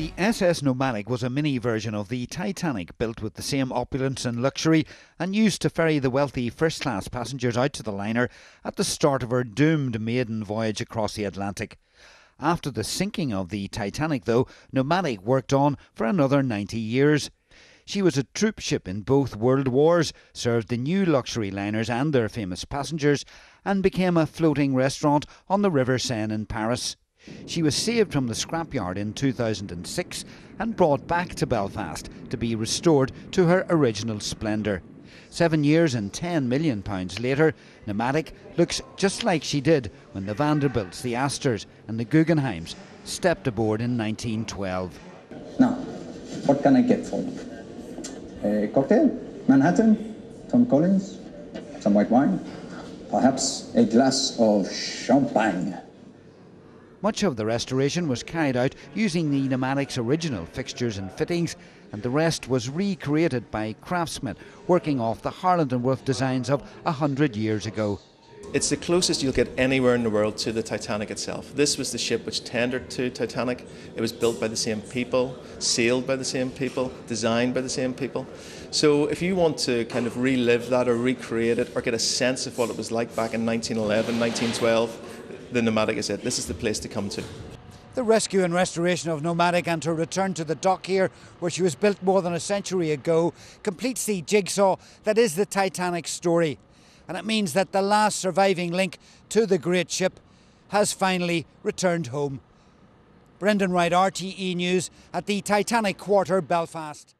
The SS Nomadic was a mini version of the Titanic, built with the same opulence and luxury and used to ferry the wealthy first-class passengers out to the liner at the start of her doomed maiden voyage across the Atlantic. After the sinking of the Titanic, though, Nomadic worked on for another 90 years. She was a troop ship in both world wars, served the new luxury liners and their famous passengers, and became a floating restaurant on the River Seine in Paris. She was saved from the scrapyard in 2006 and brought back to Belfast to be restored to her original splendour. 7 years and £10 million later, Nomadic looks just like she did when the Vanderbilts, the Astors and the Guggenheims stepped aboard in 1912. Now, what can I get for you? A cocktail? Manhattan? Tom Collins? Some white wine? Perhaps a glass of champagne? Much of the restoration was carried out using the Nomadic's original fixtures and fittings, and the rest was recreated by craftsmen working off the Harland and Wolff designs of 100 years ago. It's the closest you'll get anywhere in the world to the Titanic itself. This was the ship which tendered to Titanic. It was built by the same people, sailed by the same people, designed by the same people. So if you want to kind of relive that or recreate it or get a sense of what it was like back in 1911, 1912, the Nomadic is it. This is the place to come to. The rescue and restoration of Nomadic and her return to the dock here, where she was built more than a century ago, completes the jigsaw that is the Titanic story. And it means that the last surviving link to the great ship has finally returned home. Brendan Wright, RTE News at the Titanic Quarter, Belfast.